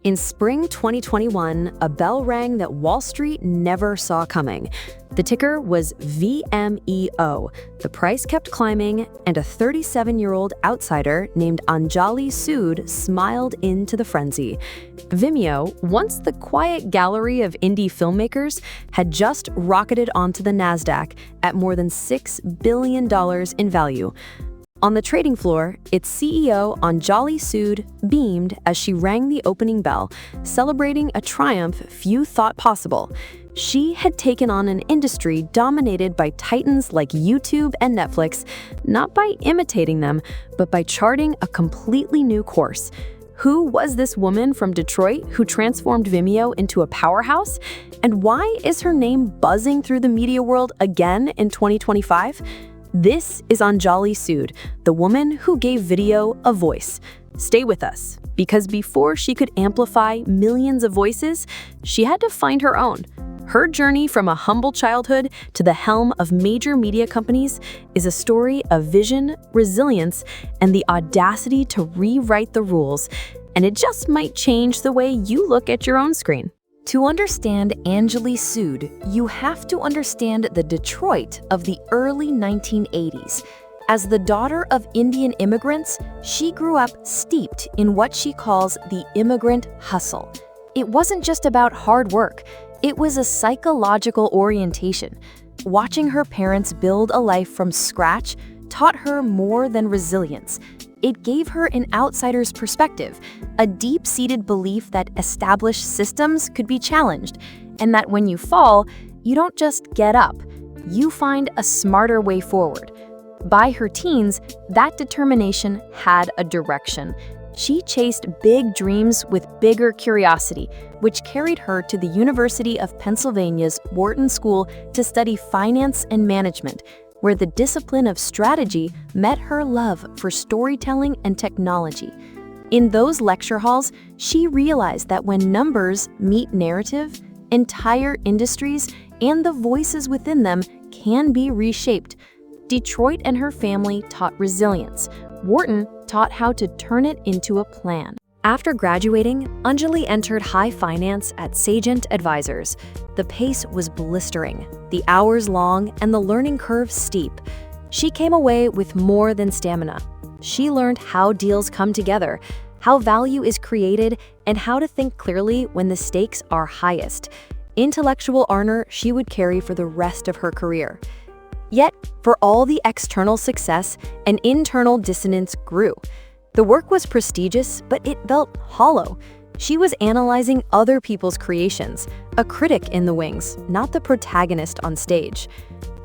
In spring 2021, a bell rang that Wall Street never saw coming. The ticker was VMEO. The price kept climbing, and a 37-year-old outsider named Anjali Sud smiled into the frenzy. Vimeo, once the quiet gallery of indie filmmakers, had just rocketed onto the Nasdaq at more than $6 billion in value. On the trading floor, its CEO, Anjali Sud, beamed as she rang the opening bell, celebrating a triumph few thought possible. She had taken on an industry dominated by titans like YouTube and Netflix, not by imitating them, but by charting a completely new course. Who was this woman from Detroit who transformed Vimeo into a powerhouse? And why is her name buzzing through the media world again in 2025? This is Anjali Sud, the woman who gave video a voice. Stay with us, because before she could amplify millions of voices, she had to find her own. Her journey from a humble childhood to the helm of major media companies is a story of vision, resilience, and the audacity to rewrite the rules. And it just might change the way you look at your own screen. To understand Anjali Sud, you have to understand the Detroit of the early 1980s. As the daughter of Indian immigrants, she grew up steeped in what she calls the immigrant hustle. It wasn't just about hard work, it was a psychological orientation. Watching her parents build a life from scratch taught her more than resilience. It gave her an outsider's perspective, a deep-seated belief that established systems could be challenged, and that when you fall, you don't just get up, you find a smarter way forward. By her teens, that determination had a direction. She chased big dreams with bigger curiosity, which carried her to the University of Pennsylvania's Wharton School to study finance and management, where the discipline of strategy met her love for storytelling and technology. In those lecture halls, she realized that when numbers meet narrative, entire industries and the voices within them can be reshaped. Detroit and her family taught resilience. Wharton taught how to turn it into a plan. After graduating, Anjali entered high finance at Sagent Advisors. The pace was blistering, the hours long, and the learning curve steep. She came away with more than stamina. She learned how deals come together, how value is created, and how to think clearly when the stakes are highest. Intellectual honor she would carry for the rest of her career. Yet, for all the external success, an internal dissonance grew. The work was prestigious, but it felt hollow. She was analyzing other people's creations, a critic in the wings, not the protagonist on stage.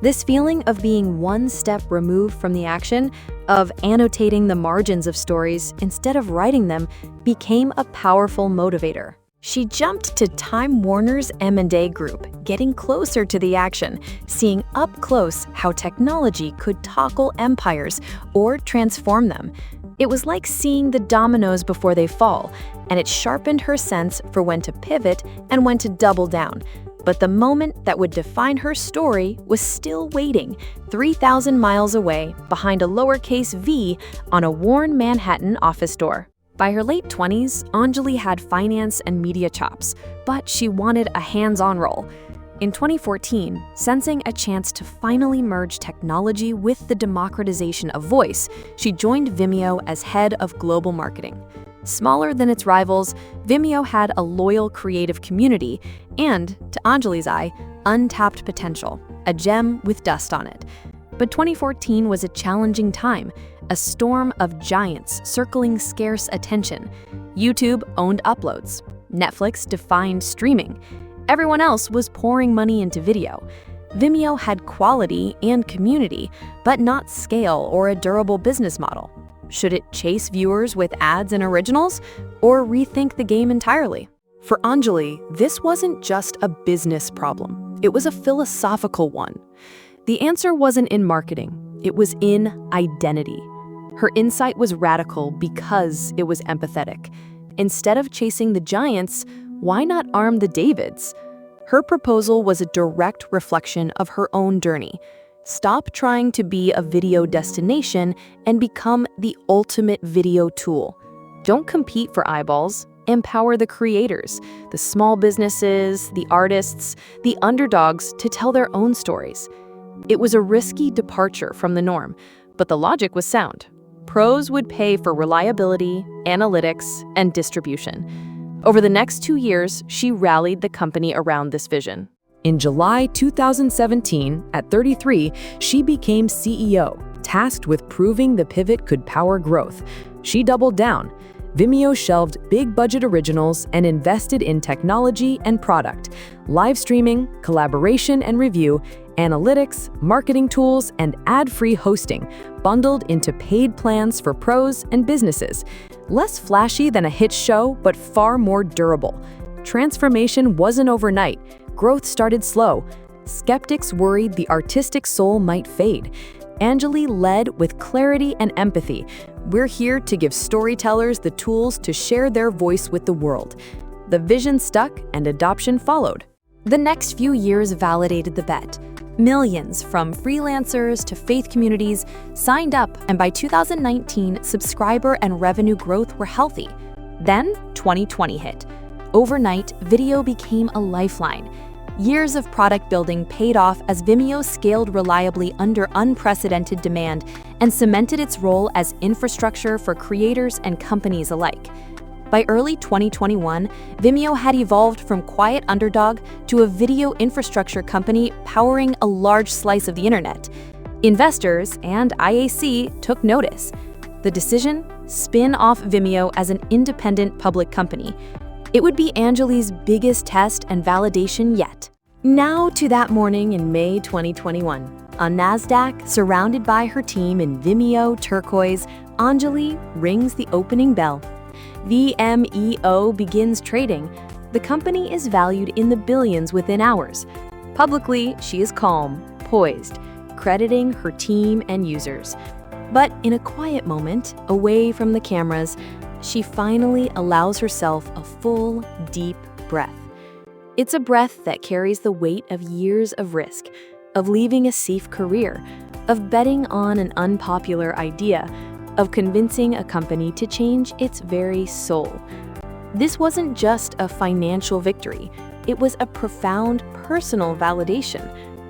This feeling of being one step removed from the action, of annotating the margins of stories instead of writing them, became a powerful motivator. She jumped to Time Warner's M&A group, getting closer to the action, seeing up close how technology could topple empires or transform them. It was like seeing the dominoes before they fall, and it sharpened her sense for when to pivot and when to double down. But the moment that would define her story was still waiting, 3,000 miles away, behind a lowercase v on a worn Manhattan office door. By her late 20s, Anjali had finance and media chops, but she wanted a hands-on role. In 2014, sensing a chance to finally merge technology with the democratization of voice, she joined Vimeo as head of global marketing. Smaller than its rivals, Vimeo had a loyal creative community and, to Anjali's eye, untapped potential, a gem with dust on it. But 2014 was a challenging time, a storm of giants circling scarce attention. YouTube owned uploads. Netflix defined streaming. Everyone else was pouring money into video. Vimeo had quality and community, but not scale or a durable business model. Should it chase viewers with ads and originals, or rethink the game entirely? For Anjali, this wasn't just a business problem. It was a philosophical one. The answer wasn't in marketing. It was in identity. Her insight was radical because it was empathetic. Instead of chasing the giants, why not arm the Davids? Her proposal was a direct reflection of her own journey. Stop trying to be a video destination and become the ultimate video tool. Don't compete for eyeballs, empower the creators, the small businesses, the artists, the underdogs to tell their own stories. It was a risky departure from the norm, but the logic was sound. Pros would pay for reliability, analytics, and distribution. Over the next 2 years, she rallied the company around this vision. In July 2017, at 33, she became CEO, tasked with proving the pivot could power growth. She doubled down. Vimeo shelved big-budget originals and invested in technology and product, live streaming, collaboration and review, analytics, marketing tools, and ad-free hosting, bundled into paid plans for pros and businesses. Less flashy than a hit show, but far more durable. Transformation wasn't overnight. Growth started slow. Skeptics worried the artistic soul might fade. Anjali led with clarity and empathy. We're here to give storytellers the tools to share their voice with the world. The vision stuck and adoption followed. The next few years validated the bet. Millions, from freelancers to faith communities, signed up, and by 2019, subscriber and revenue growth were healthy. Then, 2020 hit. Overnight, video became a lifeline. Years of product building paid off as Vimeo scaled reliably under unprecedented demand and cemented its role as infrastructure for creators and companies alike. By early 2021, Vimeo had evolved from quiet underdog to a video infrastructure company powering a large slice of the internet. Investors and IAC took notice. The decision? Spin off Vimeo as an independent public company. It would be Anjali's biggest test and validation yet. Now to that morning in May 2021. On NASDAQ, surrounded by her team in Vimeo turquoise, Anjali rings the opening bell. Vimeo begins trading. The company is valued in the billions within hours. Publicly, she is calm, poised, crediting her team and users. But in a quiet moment, away from the cameras, she finally allows herself a full, deep breath. It's a breath that carries the weight of years of risk, of leaving a safe career, of betting on an unpopular idea, of convincing a company to change its very soul. This wasn't just a financial victory, it was a profound personal validation.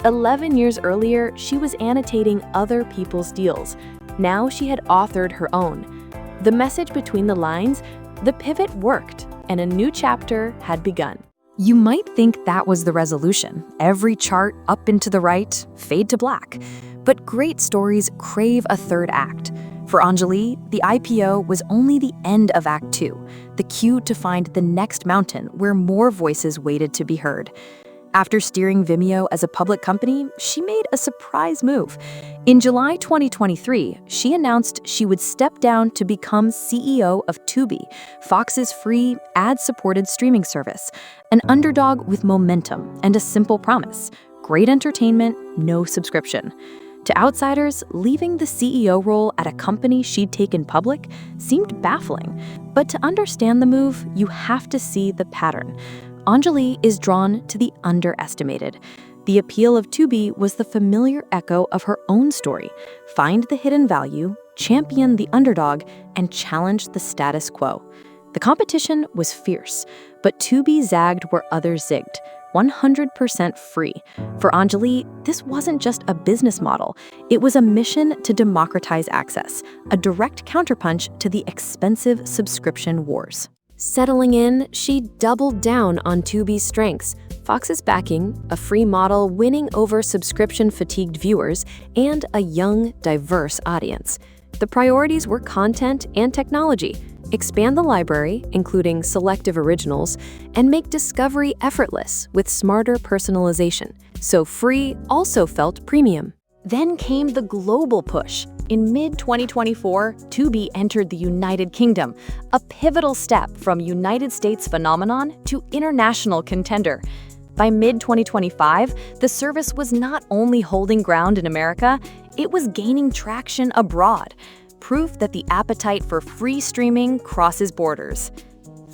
11 years earlier, she was annotating other people's deals. Now she had authored her own. The message between the lines, the pivot worked, and a new chapter had begun. You might think that was the resolution. Every chart up and to the right, fade to black. But great stories crave a third act. For Anjali, the IPO was only the end of Act 2, the cue to find the next mountain where more voices waited to be heard. After steering Vimeo as a public company, she made a surprise move. In July 2023, she announced she would step down to become CEO of Tubi, Fox's free, ad-supported streaming service, an underdog with momentum and a simple promise: great entertainment, no subscription. To outsiders, leaving the CEO role at a company she'd taken public seemed baffling. But to understand the move, you have to see the pattern. Anjali is drawn to the underestimated. The appeal of Tubi was the familiar echo of her own story: find the hidden value, champion the underdog, and challenge the status quo. The competition was fierce, but Tubi zagged where others zigged. 100% free. For Anjali, this wasn't just a business model. It was a mission to democratize access, a direct counterpunch to the expensive subscription wars. Settling in, she doubled down on Tubi's strengths: Fox's backing, a free model winning over subscription-fatigued viewers, and a young, diverse audience. The priorities were content and technology. Expand the library, including selective originals, and make discovery effortless with smarter personalization, so free also felt premium. Then came the global push. In mid-2024, Tubi entered the United Kingdom, a pivotal step from United States phenomenon to international contender. By mid-2025, the service was not only holding ground in America, it was gaining traction abroad. Proof that the appetite for free streaming crosses borders.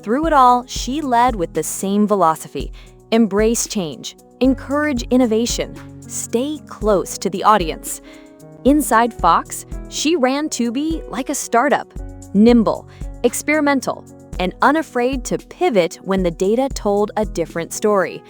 Through it all, she led with the same philosophy: embrace change, encourage innovation, stay close to the audience. Inside Fox, she ran Tubi like a startup: nimble, experimental, and unafraid to pivot when the data told a different story.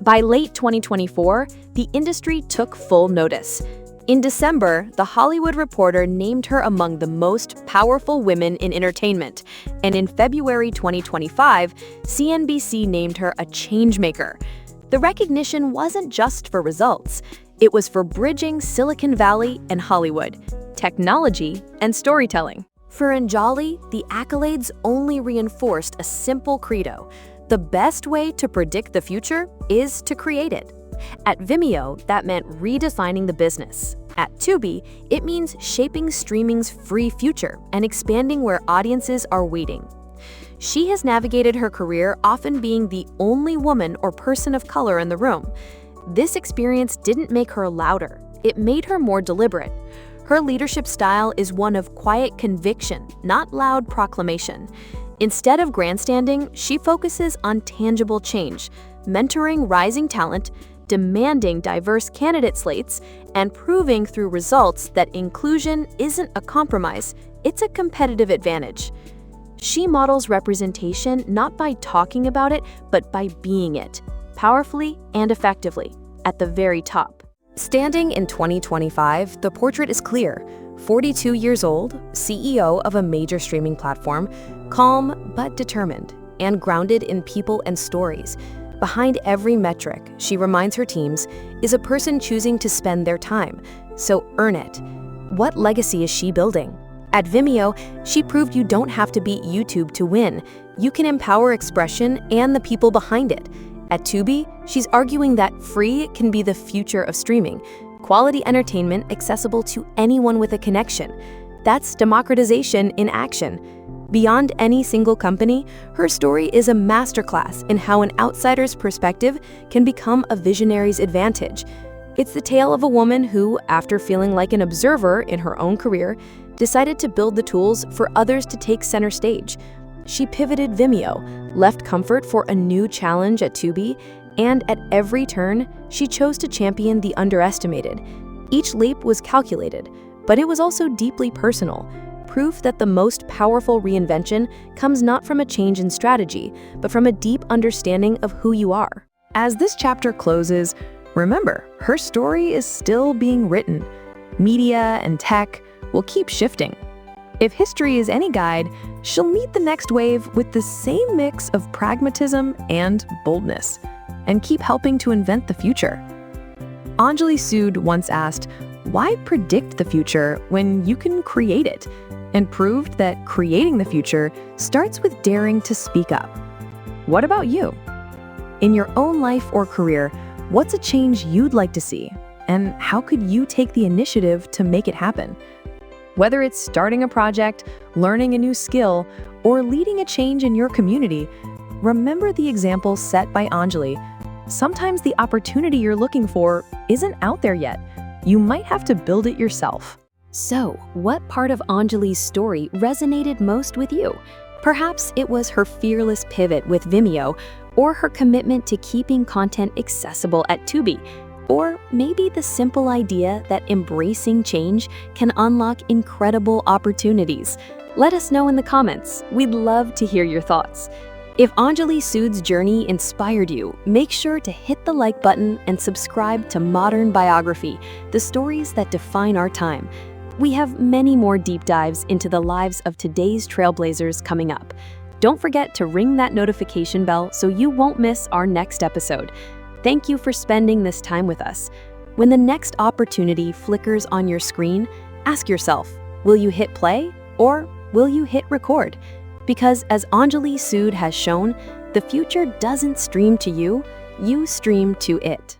By late 2024, the industry took full notice. In December, The Hollywood Reporter named her among the most powerful women in entertainment, and in February 2025, CNBC named her a changemaker. The recognition wasn't just for results. It was for bridging Silicon Valley and Hollywood, technology and storytelling. For Anjali, the accolades only reinforced a simple credo: the best way to predict the future is to create it. At Vimeo, that meant redefining the business. At Tubi, it means shaping streaming's free future and expanding where audiences are waiting. She has navigated her career often being the only woman or person of color in the room. This experience didn't make her louder, it made her more deliberate. Her leadership style is one of quiet conviction, not loud proclamation. Instead of grandstanding, she focuses on tangible change, mentoring rising talent, demanding diverse candidate slates, and proving through results that inclusion isn't a compromise, it's a competitive advantage. She models representation not by talking about it, but by being it, powerfully and effectively, at the very top. Standing in 2025, the portrait is clear. 42 years old, CEO of a major streaming platform, calm but determined, and grounded in people and stories. Behind every metric, she reminds her teams, is a person choosing to spend their time, so earn it. What legacy is she building? At Vimeo, she proved you don't have to beat YouTube to win. You can empower expression and the people behind it. At Tubi, she's arguing that free can be the future of streaming, quality entertainment accessible to anyone with a connection. That's democratization in action. Beyond any single company, her story is a masterclass in how an outsider's perspective can become a visionary's advantage. It's the tale of a woman who, after feeling like an observer in her own career, decided to build the tools for others to take center stage. She pivoted Vimeo, left comfort for a new challenge at Tubi, and at every turn, she chose to champion the underestimated. Each leap was calculated, but it was also deeply personal. Proof that the most powerful reinvention comes not from a change in strategy, but from a deep understanding of who you are. As this chapter closes, remember, her story is still being written. Media and tech will keep shifting. If history is any guide, she'll meet the next wave with the same mix of pragmatism and boldness, and keep helping to invent the future. Anjali Sud once asked, "Why predict the future when you can create it?" and proved that creating the future starts with daring to speak up. What about you? In your own life or career, what's a change you'd like to see? And how could you take the initiative to make it happen? Whether it's starting a project, learning a new skill, or leading a change in your community, remember the example set by Anjali. Sometimes the opportunity you're looking for isn't out there yet. You might have to build it yourself. So, what part of Anjali's story resonated most with you? Perhaps it was her fearless pivot with Vimeo, or her commitment to keeping content accessible at Tubi, or maybe the simple idea that embracing change can unlock incredible opportunities. Let us know in the comments. We'd love to hear your thoughts. If Anjali Sud's journey inspired you, make sure to hit the like button and subscribe to Modern Biography, the stories that define our time. We have many more deep dives into the lives of today's trailblazers coming up. Don't forget to ring that notification bell so you won't miss our next episode. Thank you for spending this time with us. When the next opportunity flickers on your screen, ask yourself, will you hit play or will you hit record? Because as Anjali Sud has shown, the future doesn't stream to you, you stream to it.